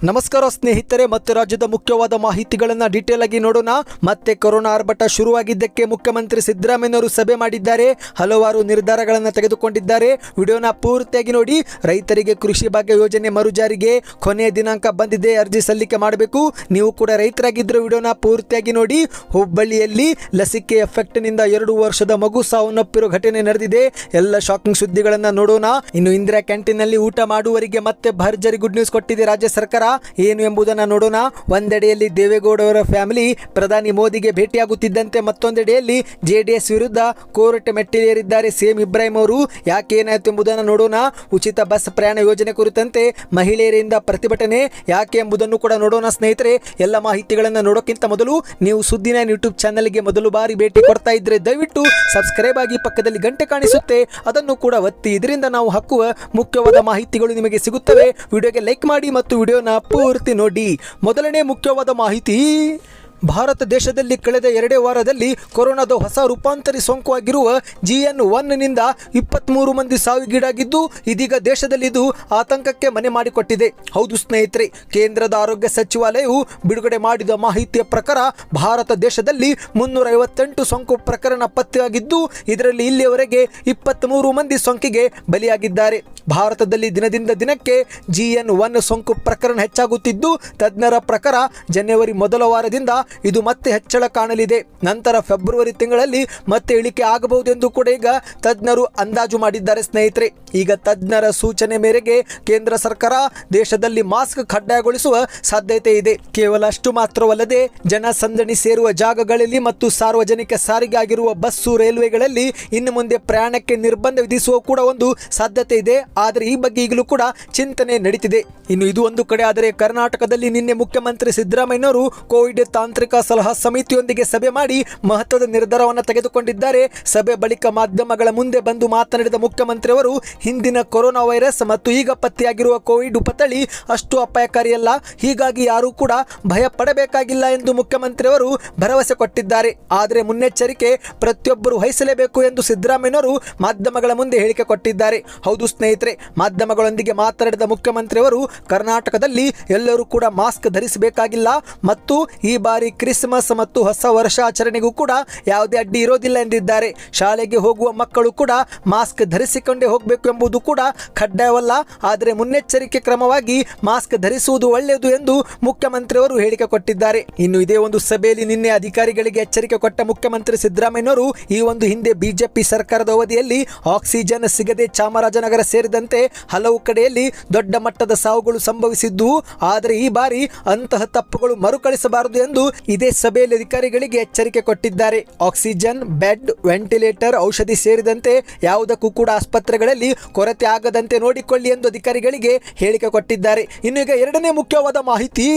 ನಮಸ್ಕಾರ ಸ್ನೇಹಿತರೆ, ಮತ್ತೆ ರಾಜ್ಯದ ಮುಖ್ಯವಾದ ಮಾಹಿತಿಗಳನ್ನು ಡೀಟೇಲ್ ಆಗಿ ನೋಡೋಣ. ಮತ್ತೆ ಕೊರೋನಾ ಆರ್ಭಟ ಶುರುವಾಗಿದ್ದಕ್ಕೆ ಮುಖ್ಯಮಂತ್ರಿ ಸಿದ್ದರಾಮಯ್ಯನವರು ಸಭೆ ಮಾಡಿದ್ದಾರೆ, ಹಲವಾರು ನಿರ್ಧಾರಗಳನ್ನು ತೆಗೆದುಕೊಂಡಿದ್ದಾರೆ. ವಿಡಿಯೋನ ಪೂರ್ತಿಯಾಗಿ ನೋಡಿ. ರೈತರಿಗೆ ಕೃಷಿ ಭಾಗ್ಯ ಯೋಜನೆ ಮರುಜಾರಿಗೆ ಕೊನೆಯ ದಿನಾಂಕ ಬಂದಿದೆ, ಅರ್ಜಿ ಸಲ್ಲಿಕೆ ಮಾಡಬೇಕು. ನೀವು ಕೂಡ ರೈತರಾಗಿದ್ದರೆ ವಿಡಿಯೋನ ಪೂರ್ತಿಯಾಗಿ ನೋಡಿ. ಹುಬ್ಬಳ್ಳಿಯಲ್ಲಿ ಲಸಿಕೆ ಎಫೆಕ್ಟ್ನಿಂದ 2 ವರ್ಷದ ಮಗು ಸಾವನ್ನಪ್ಪಿರೋ ಘಟನೆ ನಡೆದಿದೆ. ಎಲ್ಲ ಶಾಕಿಂಗ್ ಸುದ್ದಿಗಳನ್ನು ನೋಡೋಣ. ಇನ್ನು ಇಂದಿರಾ ಕ್ಯಾಂಟೀನ್ನಲ್ಲಿ ಊಟ ಮಾಡುವವರಿಗೆ ಮತ್ತೆ ಭರ್ಜರಿ ಗುಡ್ ನ್ಯೂಸ್ ಕೊಟ್ಟಿದೆ ರಾಜ್ಯ ಸರ್ಕಾರ. ಏನು ಎಂಬುದನ್ನು ನೋಡೋಣ. ಒಂದೆಡೆಯಲ್ಲಿ ದೇವೇಗೌಡ ಅವರ ಫ್ಯಾಮಿಲಿ ಪ್ರಧಾನಿ ಮೋದಿಗೆ ಭೇಟಿಯಾಗುತ್ತಿದ್ದಂತೆ ಮತ್ತೊಂದೆಡೆಯಲ್ಲಿ ಜೆಡಿಎಸ್ ವಿರುದ್ಧ ಕೋರ್ಟ್ ಮೆಟ್ಟಿಲೇರಿದ್ದಾರೆ ಸೇಮ್ ಇಬ್ರಾಹಿಂ ಅವರು. ಯಾಕೆ ಏನಾಯ್ತು ಎಂಬುದನ್ನು ನೋಡೋಣ. ಉಚಿತ ಬಸ್ ಪ್ರಯಾಣ ಯೋಜನೆ ಕುರಿತಂತೆ ಮಹಿಳೆಯರಿಂದ ಪ್ರತಿಭಟನೆ ಯಾಕೆ ಎಂಬುದನ್ನು ಕೂಡ ನೋಡೋಣ ಸ್ನೇಹಿತರೆ. ಎಲ್ಲ ಮಾಹಿತಿಗಳನ್ನು ನೋಡೋಕ್ಕಿಂತ ಮೊದಲು ನೀವು ಸುದ್ದಿನ ಯೂಟ್ಯೂಬ್ ಚಾನಲ್ಗೆ ಮೊದಲು ಬಾರಿ ಭೇಟಿ ಕೊಡ್ತಾ ಇದ್ರೆ ದಯವಿಟ್ಟು ಸಬ್ಸ್ಕ್ರೈಬ್ ಆಗಿ, ಪಕ್ಕದಲ್ಲಿ ಗಂಟೆ ಕಾಣಿಸುತ್ತೆ ಅದನ್ನು ಕೂಡ ಒತ್ತಿ. ಇದರಿಂದ ನಾವು ಹಾಕುವ ಮುಖ್ಯವಾದ ಮಾಹಿತಿಗಳು ನಿಮಗೆ ಸಿಗುತ್ತವೆ. ವಿಡಿಯೋಗೆ ಲೈಕ್ ಮಾಡಿ ಮತ್ತು ವಿಡಿಯೋನ ಪೂರ್ತಿ ನೋಡಿ. ಮೊದಲನೇ ಮುಖ್ಯವಾದ ಮಾಹಿತಿ, ಭಾರತ ದೇಶದಲ್ಲಿ ಕಳೆದ 2 ವಾರದಲ್ಲಿ ಕೊರೋನಾದ ಹೊಸ ರೂಪಾಂತರಿ ಸೋಂಕು ಆಗಿರುವ GN1 ನಿಂದ 23 ಮಂದಿ ಸಾವಿಗೀಡಾಗಿದ್ದು, ಇದೀಗ ದೇಶದಲ್ಲಿ ಇದು ಆತಂಕಕ್ಕೆ ಮನೆ ಮಾಡಿಕೊಟ್ಟಿದೆ. ಹೌದು ಸ್ನೇಹಿತರೆ, ಕೇಂದ್ರದ ಆರೋಗ್ಯ ಸಚಿವಾಲಯವು ಬಿಡುಗಡೆ ಮಾಡಿದ ಮಾಹಿತಿಯ ಪ್ರಕಾರ ಭಾರತ ದೇಶದಲ್ಲಿ 358 ಸೋಂಕು ಪ್ರಕರಣ ಪತ್ತೆಯಾಗಿದ್ದು, ಇದರಲ್ಲಿ ಇಲ್ಲಿಯವರೆಗೆ 23 ಮಂದಿ ಸೋಂಕಿಗೆ ಬಲಿಯಾಗಿದ್ದಾರೆ. ಭಾರತದಲ್ಲಿ ದಿನದಿಂದ ದಿನಕ್ಕೆ GN1 ಸೋಂಕು ಪ್ರಕರಣ ಹೆಚ್ಚಾಗುತ್ತಿದ್ದು, ತಜ್ಞರ ಪ್ರಕಾರ ಜನವರಿ ಮೊದಲ ವಾರದಿಂದ ಇದು ಮತ್ತೆ ಹೆಚ್ಚಳ ಕಾಣಲಿದೆ. ನಂತರ ಫೆಬ್ರವರಿ ತಿಂಗಳಲ್ಲಿ ಮತ್ತೆ ಇಳಿಕೆ ಆಗಬಹುದೆಂದು ಕೂಡ ಈಗ ತಜ್ಞರು ಅಂದಾಜು ಮಾಡಿದ್ದಾರೆ ಸ್ನೇಹಿತರೆ. ಈಗ ತಜ್ಞರ ಸೂಚನೆ ಮೇರೆಗೆ ಕೇಂದ್ರ ಸರ್ಕಾರ ದೇಶದಲ್ಲಿ ಮಾಸ್ಕ್ ಕಡ್ಡಾಯಗೊಳಿಸುವ ಸಾಧ್ಯತೆ ಇದೆ. ಕೇವಲ ಅಷ್ಟು ಮಾತ್ರವಲ್ಲದೆ ಜನಸಂದಣಿ ಸೇರುವ ಜಾಗಗಳಲ್ಲಿ ಮತ್ತು ಸಾರ್ವಜನಿಕ ಸಾರಿಗೆ ಆಗಿರುವ ಬಸ್ಸು, ರೈಲ್ವೆಗಳಲ್ಲಿ ಇನ್ನು ಮುಂದೆ ಪ್ರಯಾಣಕ್ಕೆ ನಿರ್ಬಂಧ ವಿಧಿಸುವ ಕೂಡ ಒಂದು ಸಾಧ್ಯತೆ ಇದೆ. ಆದರೆ ಈ ಬಗ್ಗೆ ಈಗಲೂ ಕೂಡ ಚಿಂತನೆ ನಡೀತಿದೆ. ಇನ್ನು ಇದು ಒಂದು ಕಡೆ ಆದರೆ, ಕರ್ನಾಟಕದಲ್ಲಿ ನಿನ್ನೆ ಮುಖ್ಯಮಂತ್ರಿ ಸಿದ್ದರಾಮಯ್ಯನವರು ಕೋವಿಡ್ ತಾಂತ್ರಿಕ ಸಲಹಾ ಸಮಿತಿಯೊಂದಿಗೆ ಸಭೆ ಮಾಡಿ ಮಹತ್ವದ ನಿರ್ಧಾರವನ್ನು ತೆಗೆದುಕೊಂಡಿದ್ದಾರೆ. ಸಭೆ ಬಳಿಕ ಮಾಧ್ಯಮಗಳ ಮುಂದೆ ಬಂದು ಮಾತನಾಡಿದ ಮುಖ್ಯಮಂತ್ರಿಯವರು, ಹಿಂದಿನ ಕೊರೋನಾ ವೈರಸ್ ಮತ್ತು ಈಗ ಪತ್ತೆಯಾಗಿರುವ ಕೋವಿಡ್ ಉಪತಳಿ ಅಷ್ಟು ಅಪಾಯಕಾರಿಯಲ್ಲ, ಹೀಗಾಗಿ ಯಾರೂ ಕೂಡ ಭಯ ಪಡಬೇಕಾಗಿಲ್ಲ ಎಂದು ಮುಖ್ಯಮಂತ್ರಿಯವರು ಭರವಸೆ ಕೊಟ್ಟಿದ್ದಾರೆ. ಆದರೆ ಮುನ್ನೆಚ್ಚರಿಕೆ ಪ್ರತಿಯೊಬ್ಬರು ವಹಿಸಲೇಬೇಕು ಎಂದು ಸಿದ್ದರಾಮಯ್ಯನವರು ಮಾಧ್ಯಮಗಳ ಮುಂದೆ ಹೇಳಿಕೆ ಕೊಟ್ಟಿದ್ದಾರೆ. ಹೌದು ಸ್ನೇಹಿತರೆ, ಮಾಧ್ಯಮಗಳೊಂದಿಗೆ ಮಾತನಾಡಿದ ಮುಖ್ಯಮಂತ್ರಿಯವರು ಕರ್ನಾಟಕದಲ್ಲಿ ಎಲ್ಲರೂ ಕೂಡ ಮಾಸ್ಕ್ ಧರಿಸಬೇಕಾಗಿಲ್ಲ ಮತ್ತು ಈ ಬಾರಿ ಕ್ರಿಸ್ಮಸ್ ಮತ್ತು ಹೊಸ ವರ್ಷಾಚರಣೆಗೂ ಕೂಡ ಯಾವುದೇ ಅಡ್ಡಿ ಇರೋದಿಲ್ಲ ಎಂದಿದ್ದಾರೆ. ಶಾಲೆಗೆ ಹೋಗುವ ಮಕ್ಕಳು ಕೂಡ ಮಾಸ್ಕ್ ಧರಿಸಿಕೊಂಡೇ ಹೋಗಬೇಕು ಎಂಬುದು ಕೂಡ ಕಡ್ಡಾಯವಲ್ಲ, ಆದರೆ ಮುನ್ನೆಚ್ಚರಿಕೆ ಕ್ರಮವಾಗಿ ಮಾಸ್ಕ್ ಧರಿಸುವುದು ಒಳ್ಳೆಯದು ಎಂದು ಮುಖ್ಯಮಂತ್ರಿಯವರು ಹೇಳಿಕೆ ಕೊಟ್ಟಿದ್ದಾರೆ. ಇನ್ನು ಇದೇ ಒಂದು ಸಭೆಯಲ್ಲಿ ನಿನ್ನೆ ಅಧಿಕಾರಿಗಳಿಗೆ ಎಚ್ಚರಿಕೆ ಕೊಟ್ಟ ಮುಖ್ಯಮಂತ್ರಿ ಸಿದ್ದರಾಮಯ್ಯನವರು, ಈ ಒಂದು ಹಿಂದೆ ಬಿಜೆಪಿ ಸರ್ಕಾರದ ಅವಧಿಯಲ್ಲಿ ಆಕ್ಸಿಜನ್ ಸಿಗದೆ ಚಾಮರಾಜನಗರ ಸೇರಿದಂತೆ ಹಲವು ಕಡೆಯಲ್ಲಿ ದೊಡ್ಡ ಮಟ್ಟದ ಸಾವುಗಳು ಸಂಭವಿಸಿದ್ದು, ಆದರೆ ಈ ಬಾರಿ ಅಂತಹ ತಪ್ಪುಗಳು ಮರುಕಳಿಸಬಾರದು ಎಂದು ಇದೇ ಸಭೆಯಲ್ಲಿ ಅಧಿಕಾರಿಗಳಿಗೆ ಎಚ್ಚರಿಕೆ ಕೊಟ್ಟಿದ್ದಾರೆ. ಆಕ್ಸಿಜನ್, ಬೆಡ್, ವೆಂಟಿಲೇಟರ್, ಔಷಧಿ ಸೇರಿದಂತೆ ಯಾವುದಕ್ಕೂ ಕೂಡ ಆಸ್ಪತ್ರೆಗಳಲ್ಲಿ ಕೊರತೆ ಆಗದಂತೆ ನೋಡಿಕೊಳ್ಳಿ ಎಂದು ಅಧಿಕಾರಿಗಳಿಗೆ ಹೇಳಿಕೆ ಕೊಟ್ಟಿದ್ದಾರೆ. ಇನ್ನು ಈಗ ಎರಡನೇ ಮುಖ್ಯವಾದ ಮಾಹಿತಿ,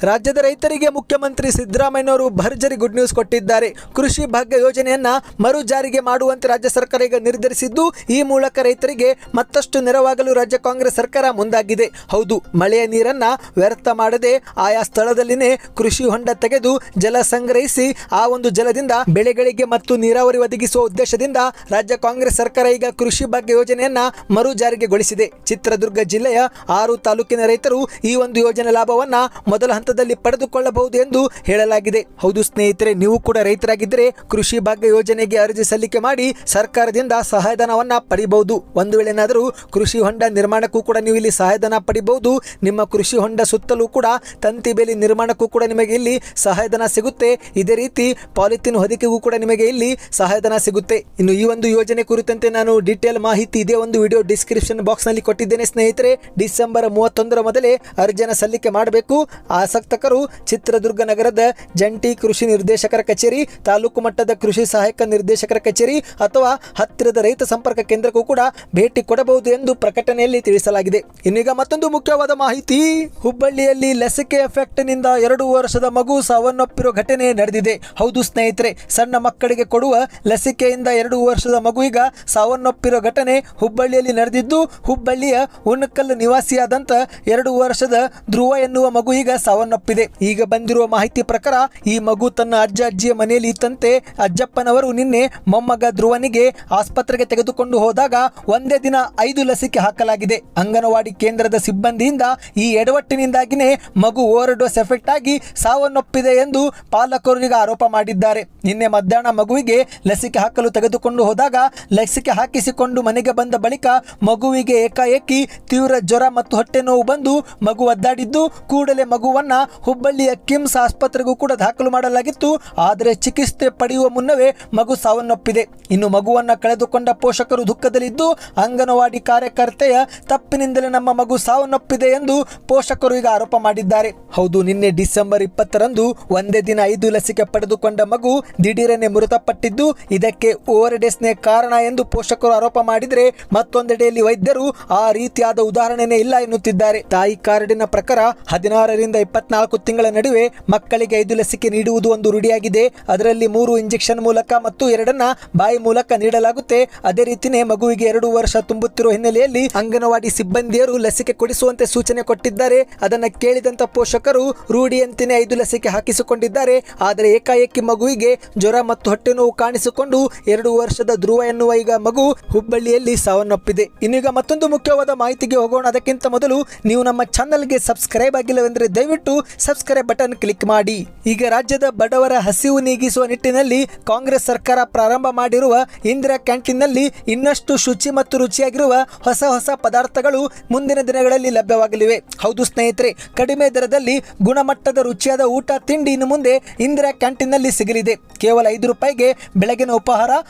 ರಾಜ್ಯದ ರೈತರಿಗೆ ಮುಖ್ಯಮಂತ್ರಿ ಸಿದ್ದರಾಮಯ್ಯನವರು ಭರ್ಜರಿ ಗುಡ್ ನ್ಯೂಸ್ ಕೊಟ್ಟಿದ್ದಾರೆ. ಕೃಷಿ ಭಾಗ್ಯ ಯೋಜನೆಯನ್ನ ಮರು ಜಾರಿಗೆ ಮಾಡುವಂತೆ ರಾಜ್ಯ ಸರ್ಕಾರ ಈಗ ನಿರ್ಧರಿಸಿದ್ದು, ಈ ಮೂಲಕ ರೈತರಿಗೆ ಮತ್ತಷ್ಟು ನೆರವಾಗಲು ರಾಜ್ಯ ಕಾಂಗ್ರೆಸ್ ಸರ್ಕಾರ ಮುಂದಾಗಿದೆ. ಹೌದು, ಮಳೆಯ ನೀರನ್ನ ವ್ಯರ್ಥ ಮಾಡದೆ ಆಯಾ ಸ್ಥಳದಲ್ಲಿನೇ ಕೃಷಿ ಹೊಂಡ ತೆಗೆದು ಜಲ ಸಂಗ್ರಹಿಸಿ ಆ ಒಂದು ಜಲದಿಂದ ಬೆಳೆಗಳಿಗೆ ಮತ್ತು ನೀರಾವರಿ ಒದಗಿಸುವ ಉದ್ದೇಶದಿಂದ ರಾಜ್ಯ ಕಾಂಗ್ರೆಸ್ ಸರ್ಕಾರ ಈಗ ಕೃಷಿ ಭಾಗ್ಯ ಯೋಜನೆಯನ್ನ ಮರು ಜಾರಿಗೆಗೊಳಿಸಿದೆ. ಚಿತ್ರದುರ್ಗ ಜಿಲ್ಲೆಯ 6 ತಾಲೂಕಿನ ರೈತರು ಈ ಒಂದು ಯೋಜನೆ ಲಾಭವನ್ನ ಮೊದಲ ಹಂತದಲ್ಲಿ ಪಡೆದುಕೊಳ್ಳಬಹುದು ಎಂದು ಹೇಳಲಾಗಿದೆ. ಹೌದು ಸ್ನೇಹಿತರೆ, ನೀವು ಕೂಡ ರೈತರಾಗಿದ್ದರೆ ಕೃಷಿ ಭಾಗ್ಯ ಯೋಜನೆಗೆ ಅರ್ಜಿ ಸಲ್ಲಿಕೆ ಮಾಡಿ ಸರ್ಕಾರದಿಂದ ಸಹಾಯಧನವನ್ನ ಪಡಿಬಹುದು. ಒಂದು ವೇಳೆ ಏನಾದರೂ ಕೃಷಿ ಹೊಂಡ ನಿರ್ಮಾಣಕ್ಕೂ ಕೂಡ ನೀವು ಇಲ್ಲಿ ಸಹಾಯಧನ ಪಡಿಬಹುದು. ನಿಮ್ಮ ಕೃಷಿ ಹೊಂಡ ಸುತ್ತಲೂ ಕೂಡ ತಂತಿ ಬೇಲಿ ನಿರ್ಮಾಣಕ್ಕೂ ಕೂಡ ನಿಮಗೆ ಇಲ್ಲಿ ಸಹಾಯಧನ ಸಿಗುತ್ತೆ. ಇದೇ ರೀತಿ ಪಾಲಿಥಿನ್ ಹೊದಿಕೆಗೂ ಕೂಡ ನಿಮಗೆ ಇಲ್ಲಿ ಸಹಾಯಧನ ಸಿಗುತ್ತೆ. ಇನ್ನು ಈ ಒಂದು ಯೋಜನೆ ಕುರಿತಂತೆ ನಾನು ಡೀಟೇಲ್ ಮಾಹಿತಿ ಇದೇ ಒಂದು ವಿಡಿಯೋ ಡಿಸ್ಕ್ರಿಪ್ಷನ್ ಬಾಕ್ಸ್ ನಲ್ಲಿ ಕೊಟ್ಟಿದ್ದೇನೆ ಸ್ನೇಹಿತರೆ. ಡಿಸೆಂಬರ್ 31 ಮೊದಲೇ ಅರ್ಜಿಯನ್ನು ಸಲ್ಲಿಕೆ ಮಾಡಬೇಕು. ಆಸಕ್ತಕರು ಚಿತ್ರದುರ್ಗ ನಗರದ ಜಂಟಿ ಕೃಷಿ ನಿರ್ದೇಶಕರ ಕಚೇರಿ, ತಾಲೂಕು ಮಟ್ಟದ ಕೃಷಿ ಸಹಾಯಕ ನಿರ್ದೇಶಕರ ಕಚೇರಿ ಅಥವಾ ಹತ್ತಿರದ ರೈತ ಸಂಪರ್ಕ ಕೇಂದ್ರಕ್ಕೂ ಕೂಡ ಭೇಟಿ ಕೊಡಬಹುದು ಎಂದು ಪ್ರಕಟಣೆಯಲ್ಲಿ ತಿಳಿಸಲಾಗಿದೆ. ಇನ್ನೀಗ ಮತ್ತೊಂದು ಮುಖ್ಯವಾದ ಮಾಹಿತಿ, ಹುಬ್ಬಳ್ಳಿಯಲ್ಲಿ ಲಸಿಕೆ ಎಫೆಕ್ಟ್ ನಿಂದ 2 ವರ್ಷದ ಮಗು ಸಾವನ್ನಪ್ಪಿರುವ ಘಟನೆ ನಡೆದಿದೆ. ಹೌದು ಸ್ನೇಹಿತರೆ, ಸಣ್ಣ ಮಕ್ಕಳಿಗೆ ಕೊಡುವ ಲಸಿಕೆಯಿಂದ 2 ವರ್ಷದ ಮಗು ಈಗ ಸಾವನ್ನಪ್ಪಿರುವ ಘಟನೆ ಹುಬ್ಬಳ್ಳಿಯಲ್ಲಿ ನಡೆದಿದ್ದು, ಹುಬ್ಬಳ್ಳಿಯ ಉಣಕಲ್ ನಿವಾಸಿಯಾದಂಥ 2 ವರ್ಷದ ಧ್ರುವ ಎನ್ನುವ ಮಗು ಈಗ ಸಾವನ್ನಪ್ಪಿದೆ. ಈಗ ಬಂದಿರುವ ಮಾಹಿತಿ ಪ್ರಕಾರ ಈ ಮಗು ತನ್ನ ಅಜ್ಜಿಯ ಮನೆಯಲ್ಲಿ ಇತ್ತಂತೆ. ಅಜ್ಜಪ್ಪನವರು ನಿನ್ನೆ ಮೊಮ್ಮಗ ಧ್ರುವನಿಗೆ ಆಸ್ಪತ್ರೆಗೆ ತೆಗೆದುಕೊಂಡು ಹೋದಾಗ ಒಂದೇ ದಿನ 5 ಲಸಿಕೆ ಹಾಕಲಾಗಿದೆ. ಅಂಗನವಾಡಿ ಕೇಂದ್ರದ ಸಿಬ್ಬಂದಿಯಿಂದ ಈ ಎಡವಟ್ಟಿನಿಂದಾಗಿನೇ ಮಗು ಓವರ್ ಡೋಸ್ ಎಫೆಕ್ಟ್ ಆಗಿ ಸಾವನ್ನಪ್ಪಿದೆ ಎಂದು ಪಾಲಕರು ಈಗ ಆರೋಪ ಮಾಡಿದ್ದಾರೆ. ನಿನ್ನೆ ಮಧ್ಯಾಹ್ನ ಮಗುವಿಗೆ ಲಸಿಕೆ ಹಾಕಲು ತೆಗೆದುಕೊಂಡು ಹೋದಾಗ ಲಸಿಕೆ ಹಾಕಿಸಿಕೊಂಡು ಮನೆಗೆ ಬಂದ ಬಳಿಕ ಮಗುವಿಗೆ ಏಕಾಏಕಿ ತೀವ್ರ ಜ್ವರ ಮತ್ತು ಹೊಟ್ಟೆ ನೋವು ಬಂದು ಮಗು ಒದ್ದಾಡಿದ್ದು ಕೂಡಲೇ ಮಗುವನ್ನ ಹುಬ್ಬಳ್ಳಿಯ ಕಿಮ್ಸ್ ಆಸ್ಪತ್ರೆಗೂ ಕೂಡ ದಾಖಲು ಮಾಡಲಾಗಿತ್ತು. ಆದರೆ ಚಿಕಿತ್ಸೆ ಪಡೆಯುವ ಮುನ್ನವೇ ಮಗು ಸಾವನ್ನಪ್ಪಿದೆ. ಇನ್ನು ಮಗುವನ್ನ ಕಳೆದುಕೊಂಡ ಪೋಷಕರು ದುಃಖದಲ್ಲಿದ್ದು ಅಂಗನವಾಡಿ ಕಾರ್ಯಕರ್ತೆಯ ತಪ್ಪಿನಿಂದಲೇ ನಮ್ಮ ಮಗು ಸಾವನ್ನಪ್ಪಿದೆ ಎಂದು ಪೋಷಕರು ಈಗ ಆರೋಪ ಮಾಡಿದ್ದಾರೆ. ಹೌದು, ನಿನ್ನೆ ಡಿಸೆಂಬರ್ 20ರಂದು ಒಂದೇ ದಿನ 5 ಲಸಿಕೆ ಪಡೆದುಕೊಂಡ ಮಗು ದಿಢೀರನೆ ಮೃತಪಟ್ಟಿದ್ದು ಇದಕ್ಕೆ ಓವರ್ ಡೋಸ್ನೇ ಕಾರಣ ಎಂದು ಪೋಷಕರು ಆರೋಪ ಮಾಡಿದರೆ ಮತ್ತೊಂದೆಡೆಯಲ್ಲಿ ವೈದ್ಯರು ಆ ರೀತಿಯಾದ ಉದಾಹರಣೆನೇ ಇಲ್ಲ ಎನ್ನುತ್ತಿದ್ದಾರೆ. ತಾಯಿ ಕಾರ್ಡಿನ ಪ್ರಕಾರ 16ರಿಂದ 24 ತಿಂಗಳ ನಡುವೆ ಮಕ್ಕಳಿಗೆ 5 ಲಸಿಕೆ ನೀಡುವುದು ಒಂದು ರೂಢಿಯಾಗಿದೆ. ಅದರಲ್ಲಿ 3 ಇಂಜೆಕ್ಷನ್ ಮೂಲಕ ಮತ್ತು 2 ಬಾಯಿ ಮೂಲಕ ನೀಡಲಾಗುತ್ತೆ. ಅದೇ ರೀತಿನೇ ಮಗುವಿಗೆ 2 ವರ್ಷ ತುಂಬುತ್ತಿರುವ ಹಿನ್ನೆಲೆಯಲ್ಲಿ ಅಂಗನವಾಡಿ ಸಿಬ್ಬಂದಿಯರು ಲಸಿಕೆ ಕೊಡಿಸುವಂತೆ ಸೂಚನೆ ಕೊಟ್ಟಿದ್ದಾರೆ. ಅದನ್ನು ಕೇಳಿದಂತ ಪೋಷಕರು ರೂಢಿಯಂತೆಯೇ 5 ಲಸಿಕೆ ಹಾಕಿಸಿಕೊಂಡಿದ್ದಾರೆ. ಆದರೆ ಏಕಾಏಕಿ ಮಗುವಿಗೆ ಜ್ವರ ಮತ್ತು ಹೊಟ್ಟೆ ನೋವು ಕಾಣಿಸಿಕೊಂಡು 2 ವರ್ಷದ ಧ್ರುವ ಎನ್ನುವ ಈಗ ಮಗು ಹುಬ್ಬಳ್ಳಿಯಲ್ಲಿ ಸಾವನ್ನಪ್ಪಿದೆ. ಇನ್ನೀಗ ಮತ್ತೊಂದು ಮುಖ್ಯವಾದ ಮಾಹಿತಿಗೆ ಹೋಗೋಣ. ಅದಕ್ಕಿಂತ ಮೊದಲು ನೀವು ನಮ್ಮ ಚಾನಲ್ಗೆ ಸಬ್ಸ್ಕ್ರೈಬ್ ಆಗಿಲ್ಲವೆಂದರೆ ದಯವಿಟ್ಟು ಸಬ್ಸ್ಕ್ರೈಬ್ ಬಟನ್ ಕ್ಲಿಕ್ ಮಾಡಿ. ಈಗ ರಾಜ್ಯದ ಬಡವರ ಹಸಿವು ನೀಗಿಸುವ ನಿಟ್ಟಿನಲ್ಲಿ ಕಾಂಗ್ರೆಸ್ ಸರ್ಕಾರ ಪ್ರಾರಂಭ ಮಾಡಿರುವ ಇಂದಿರಾ ಕ್ಯಾಂಟೀನ್ನಲ್ಲಿ ಇನ್ನಷ್ಟು ಶುಚಿ ಮತ್ತು ರುಚಿಯಾಗಿರುವ ಹೊಸ ಪದಾರ್ಥಗಳು ಮುಂದಿನ ದಿನಗಳಲ್ಲಿ ಲಭ್ಯವಾಗಲಿವೆ. ಹೌದು ಸ್ನೇಹಿತರೆ, ಕಡಿಮೆ ದರದಲ್ಲಿ ಗುಣಮಟ್ಟದ ರುಚಿಯಾದ ಊಟ ತಿಂಡಿ ಇನ್ನು ಮುಂದೆ ಇಂದಿರಾ ಕ್ಯಾಂಟೀನ್ನಲ್ಲಿ ಸಿಗಲಿದೆ. ಕೇವಲ 5 ರೂಪಾಯಿಗೆ ಬೆಳಗಿನ ಉಪಹಾರ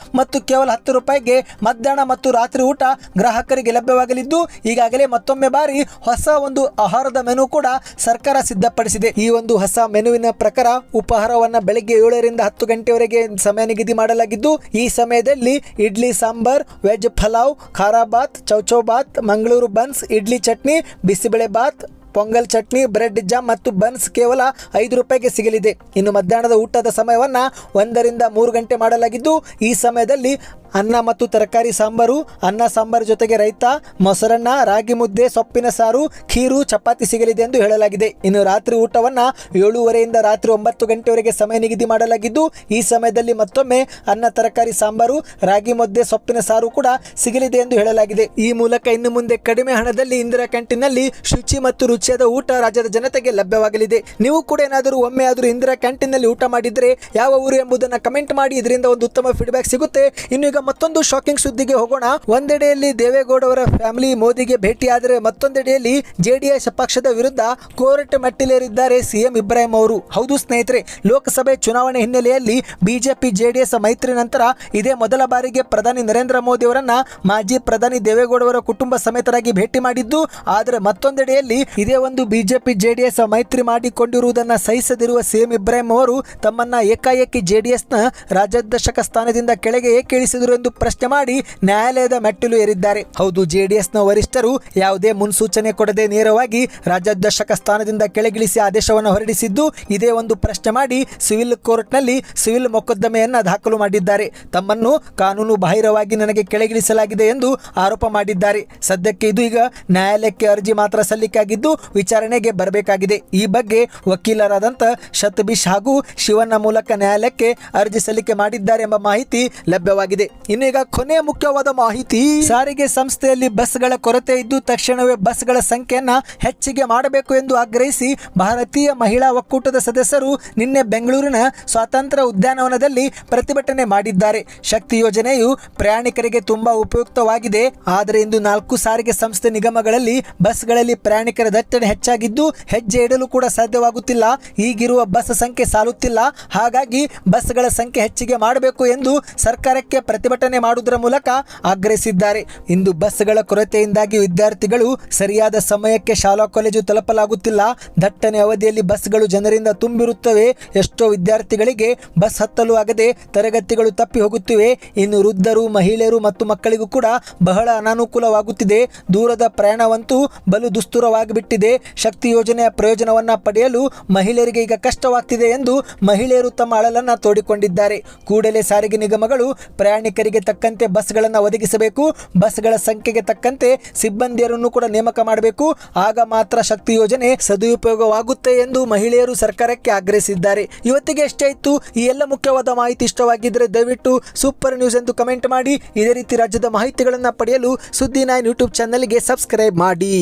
ಮತ್ತು ಕೇವಲ 10 ರೂಪಾಯಿಗೆ ಮಧ್ಯಾಹ್ನ ಮತ್ತು ರಾತ್ರಿ ಊಟ ಗ್ರಾಹಕರಿಗೆ ಲಭ್ಯವಾಗಲಿದ್ದು ಈಗಾಗಲೇ ಮತ್ತೊಮ್ಮೆ ಬಾರಿ ಹೊಸ ಒಂದು ಆಹಾರದ ಮೆನು ಕೂಡ ಸರ್ಕಾರ ಸಿದ್ಧಪಡಿಸಿದೆ. ಈ ಒಂದು ಹೊಸ ಮೆನುವಿನ ಪ್ರಕಾರ ಉಪಹಾರವನ್ನ ಬೆಳಗ್ಗೆ 7ರಿಂದ 10 ಗಂಟೆವರೆಗೆ ಸಮಯ ನಿಗದಿ ಮಾಡಲಾಗಿದ್ದು ಈ ಸಮಯದಲ್ಲಿ idli sambar, veg pulao, khara bath, chowchow bath, Mangaluru buns, idli chutney, bisibele bath, pongal chutney, bread jam ಮತ್ತು ಬನ್ಸ್ ಕೇವಲ 5 ರೂಪಾಯಿಗೆ ಸಿಗಲಿದೆ. ಇನ್ನು ಮಧ್ಯಾಹ್ನದ ಊಟದ ಸಮಯವನ್ನ 1ರಿಂದ 3 ಗಂಟೆ ಮಾಡಲಾಗಿದ್ದು ಈ ಸಮಯದಲ್ಲಿ ಅನ್ನ ಮತ್ತು ತರಕಾರಿ ಸಾಂಬಾರು, ಅನ್ನ ಸಾಂಬಾರು ಜೊತೆಗೆ ರೈತ, ಮೊಸರನ್ನ, ರಾಗಿ ಮುದ್ದೆ, ಸೊಪ್ಪಿನ ಸಾರು, ಖೀರು, ಚಪಾತಿ ಸಿಗಲಿದೆ ಎಂದು ಹೇಳಲಾಗಿದೆ. ಇನ್ನು ರಾತ್ರಿ ಊಟವನ್ನ 7:30ರಿಂದ ರಾತ್ರಿ 9 ಗಂಟೆವರೆಗೆ ಸಮಯ ನಿಗದಿ ಮಾಡಲಾಗಿದ್ದು ಈ ಸಮಯದಲ್ಲಿ ಮತ್ತೊಮ್ಮೆ ಅನ್ನ, ತರಕಾರಿ ಸಾಂಬಾರು, ರಾಗಿ ಮುದ್ದೆ, ಸೊಪ್ಪಿನ ಸಾರು ಕೂಡ ಸಿಗಲಿದೆ ಎಂದು ಹೇಳಲಾಗಿದೆ. ಈ ಮೂಲಕ ಇನ್ನು ಮುಂದೆ ಕಡಿಮೆ ಹಣದಲ್ಲಿ ಇಂದಿರಾ ಕ್ಯಾಂಟೀನ್ನಲ್ಲಿ ಶುಚಿ ಮತ್ತು ರುಚಿಯಾದ ಊಟ ರಾಜ್ಯದ ಜನತೆಗೆ ಲಭ್ಯವಾಗಲಿದೆ. ನೀವು ಕೂಡ ಏನಾದರೂ ಒಮ್ಮೆ ಆದರೂ ಇಂದಿರಾ ಕ್ಯಾಂಟೀನ್ನಲ್ಲಿ ಊಟ ಮಾಡಿದ್ರೆ ಯಾವ ಊರು ಎಂಬುದನ್ನು ಕಮೆಂಟ್ ಮಾಡಿ. ಇದರಿಂದ ಒಂದು ಉತ್ತಮ ಫೀಡ್ಬ್ಯಾಕ್ ಸಿಗುತ್ತೆ. ಇನ್ನು ಈಗ ಮತ್ತೊಂದು ಶಾಕಿಂಗ್ ಸುದ್ದಿಗೆ ಹೋಗೋಣ. ಒಂದೆಡೆಯಲ್ಲಿ ದೇವೇಗೌಡ ಅವರ ಫ್ಯಾಮಿಲಿ ಮೋದಿಗೆ ಭೇಟಿಯಾದರೆ ಮತ್ತೊಂದೆಡೆಯಲ್ಲಿ ಜೆಡಿಎಸ್ ಪಕ್ಷದ ವಿರುದ್ಧ ಕೋರ್ಟ್ ಮೆಟ್ಟಿಲೇರಿದ್ದಾರೆ ಸಿಎಂ ಇಬ್ರಾಹಿಂ ಅವರು. ಹೌದು ಸ್ನೇಹಿತರೆ, ಲೋಕಸಭೆ ಚುನಾವಣೆ ಹಿನ್ನೆಲೆಯಲ್ಲಿ ಬಿಜೆಪಿ ಜೆಡಿಎಸ್ ಮೈತ್ರಿ ನಂತರ ಇದೇ ಮೊದಲ ಬಾರಿಗೆ ಪ್ರಧಾನಿ ನರೇಂದ್ರ ಮೋದಿ ಅವರನ್ನ ಮಾಜಿ ಪ್ರಧಾನಿ ದೇವೇಗೌಡ ಅವರ ಕುಟುಂಬ ಸಮೇತರಾಗಿ ಭೇಟಿ ಮಾಡಿದ್ದು, ಆದರೆ ಮತ್ತೊಂದೆಡೆಯಲ್ಲಿ ಇದೇ ಒಂದು ಬಿಜೆಪಿ ಜೆಡಿಎಸ್ ಮೈತ್ರಿ ಮಾಡಿಕೊಂಡಿರುವುದನ್ನು ಸಹಿಸದಿರುವ ಸಿಎಂ ಇಬ್ರಾಹಿಂ ಅವರು ತಮ್ಮನ್ನ ಏಕಾಏಕಿ ಜೆಡಿಎಸ್ನ ರಾಜ್ಯಾಧ್ಯಕ್ಷ ಸ್ಥಾನದಿಂದ ಕೆಳಗೆ ಏಕೆ ಇಳಿಸಿದರು ಎಂದು ಪ್ರಶ್ನೆ ಮಾಡಿ ನ್ಯಾಯಾಲಯದ ಮೆಟ್ಟಿಲು ಏರಿದ್ದಾರೆ. ಹೌದು, ಜೆಡಿಎಸ್ನ ವರಿಷ್ಠರು ಯಾವುದೇ ಮುನ್ಸೂಚನೆ ಕೊಡದೆ ನೇರವಾಗಿ ರಾಜ್ಯಾಧ್ಯಕ್ಷ ಸ್ಥಾನದಿಂದ ಕೆಳಗಿಳಿಸಿ ಆದೇಶವನ್ನು ಹೊರಡಿಸಿದ್ದು ಇದೇ ಒಂದು ಪ್ರಶ್ನೆ ಮಾಡಿ ಸಿವಿಲ್ ಕೋರ್ಟ್ನಲ್ಲಿ ಸಿವಿಲ್ ಮೊಕದ್ದಮೆಯನ್ನ ದಾಖಲು ಮಾಡಿದ್ದಾರೆ. ತಮ್ಮನ್ನು ಕಾನೂನು ಬಾಹಿರವಾಗಿ ನನಗೆ ಕೆಳಗಿಳಿಸಲಾಗಿದೆ ಎಂದು ಆರೋಪ ಮಾಡಿದ್ದಾರೆ. ಸದ್ಯಕ್ಕೆ ಇದು ಈಗ ನ್ಯಾಯಾಲಯಕ್ಕೆ ಅರ್ಜಿ ಮಾತ್ರ ಸಲ್ಲಿಕೆ ಆಗಿದ್ದು ವಿಚಾರಣೆಗೆ ಬರಬೇಕಾಗಿದೆ. ಈ ಬಗ್ಗೆ ವಕೀಲರಾದಂಥ ಶತಬೀಶ್ ಹಾಗೂ ಶಿವಣ್ಣ ಮೂಲಕ ನ್ಯಾಯಾಲಯಕ್ಕೆ ಅರ್ಜಿ ಸಲ್ಲಿಕೆ ಮಾಡಿದ್ದಾರೆ ಎಂಬ ಮಾಹಿತಿ ಲಭ್ಯವಾಗಿದೆ. ಇನ್ನು ಈಗ ಕೊನೆಯ ಮುಖ್ಯವಾದ ಮಾಹಿತಿ, ಸಾರಿಗೆ ಸಂಸ್ಥೆಯಲ್ಲಿ ಬಸ್ಗಳ ಕೊರತೆ ಇದ್ದು ತಕ್ಷಣವೇ ಬಸ್ಗಳ ಸಂಖ್ಯೆಯನ್ನ ಹೆಚ್ಚಿಗೆ ಮಾಡಬೇಕು ಎಂದು ಆಗ್ರಹಿಸಿ ಭಾರತೀಯ ಮಹಿಳಾ ಒಕ್ಕೂಟದ ಸದಸ್ಯರು ನಿನ್ನೆ ಬೆಂಗಳೂರಿನ ಸ್ವಾತಂತ್ರ್ಯ ಉದ್ಯಾನವನದಲ್ಲಿ ಪ್ರತಿಭಟನೆ ಮಾಡಿದ್ದಾರೆ. ಶಕ್ತಿ ಯೋಜನೆಯು ಪ್ರಯಾಣಿಕರಿಗೆ ತುಂಬಾ ಉಪಯುಕ್ತವಾಗಿದೆ. ಆದರೆ ಇಂದು 4 ಸಾರಿಗೆ ಸಂಸ್ಥೆ ನಿಗಮಗಳಲ್ಲಿ ಬಸ್ಗಳಲ್ಲಿ ಪ್ರಯಾಣಿಕರ ದಟ್ಟಣೆ ಹೆಚ್ಚಾಗಿದ್ದು ಹೆಜ್ಜೆ ಇಡಲು ಕೂಡ ಸಾಧ್ಯವಾಗುತ್ತಿಲ್ಲ. ಈಗಿರುವ ಬಸ್ ಸಂಖ್ಯೆ ಸಾಲುತ್ತಿಲ್ಲ. ಹಾಗಾಗಿ ಬಸ್ಗಳ ಸಂಖ್ಯೆ ಹೆಚ್ಚಿಗೆ ಮಾಡಬೇಕು ಎಂದು ಸರ್ಕಾರಕ್ಕೆ ಪ್ರತಿಭಟನೆ ಮಾಡುವುದರ ಮೂಲಕ ಆಗ್ರಹಿಸಿದ್ದಾರೆ. ಇಂದು ಬಸ್ಗಳ ಕೊರತೆಯಿಂದಾಗಿ ವಿದ್ಯಾರ್ಥಿಗಳು ಸರಿಯಾದ ಸಮಯಕ್ಕೆ ಶಾಲಾ ಕಾಲೇಜು ತಲುಪಲಾಗುತ್ತಿಲ್ಲ. ದಟ್ಟಣೆ ಅವಧಿಯಲ್ಲಿ ಬಸ್ಗಳು ಜನರಿಂದ ತುಂಬಿರುತ್ತವೆ. ಎಷ್ಟೋ ವಿದ್ಯಾರ್ಥಿಗಳಿಗೆ ಬಸ್ ಹತ್ತಲು ಆಗದೆ ತರಗತಿಗಳು ತಪ್ಪಿ ಹೋಗುತ್ತಿವೆ. ಇನ್ನು ವೃದ್ಧರು, ಮಹಿಳೆಯರು ಮತ್ತು ಮಕ್ಕಳಿಗೂ ಕೂಡ ಬಹಳ ಅನಾನುಕೂಲವಾಗುತ್ತಿದೆ. ದೂರದ ಪ್ರಯಾಣವಂತೂ ಬಲು ದುಸ್ತರವಾಗಿಬಿಟ್ಟಿದೆ. ಶಕ್ತಿ ಯೋಜನೆಯ ಪ್ರಯೋಜನವನ್ನ ಪಡೆಯಲು ಮಹಿಳೆಯರಿಗೆ ಈಗ ಕಷ್ಟವಾಗ್ತಿದೆ ಎಂದು ಮಹಿಳೆಯರು ತಮ್ಮ ಅಳಲನ್ನ ತೋಡಿಕೊಂಡಿದ್ದಾರೆ. ಕೂಡಲೇ ಸಾರಿಗೆ ನಿಗಮಗಳು ಪ್ರಯಾಣಿಕರಿಗೆ ನಾಗರಿಕರಿಗೆ ತಕ್ಕಂತೆ ಬಸ್ಗಳನ್ನು ಒದಗಿಸಬೇಕು. ಬಸ್ಗಳ ಸಂಖ್ಯೆಗೆ ತಕ್ಕಂತೆ ಸಿಬ್ಬಂದಿಯರನ್ನು ಕೂಡ ನೇಮಕ ಮಾಡಬೇಕು. ಆಗ ಮಾತ್ರ ಶಕ್ತಿ ಯೋಜನೆ ಸದುಪಯೋಗವಾಗುತ್ತೆ ಎಂದು ಮಹಿಳೆಯರು ಸರ್ಕಾರಕ್ಕೆ ಆಗ್ರಹಿಸಿದ್ದಾರೆ. ಇವತ್ತಿಗೆ ಎಷ್ಟೇ ಇತ್ತು. ಈ ಎಲ್ಲ ಮುಖ್ಯವಾದ ಮಾಹಿತಿ ಇಷ್ಟವಾಗಿದ್ದರೆ ದಯವಿಟ್ಟು ಸೂಪರ್ ನ್ಯೂಸ್ ಎಂದು ಕಮೆಂಟ್ ಮಾಡಿ. ಇದೇ ರೀತಿ ರಾಜ್ಯದ ಮಾಹಿತಿಗಳನ್ನು ಪಡೆಯಲು ಸುದ್ದಿ 9 ಯೂಟ್ಯೂಬ್ ಚಾನಲ್ಗೆ ಸಬ್ಸ್ಕ್ರೈಬ್ ಮಾಡಿ.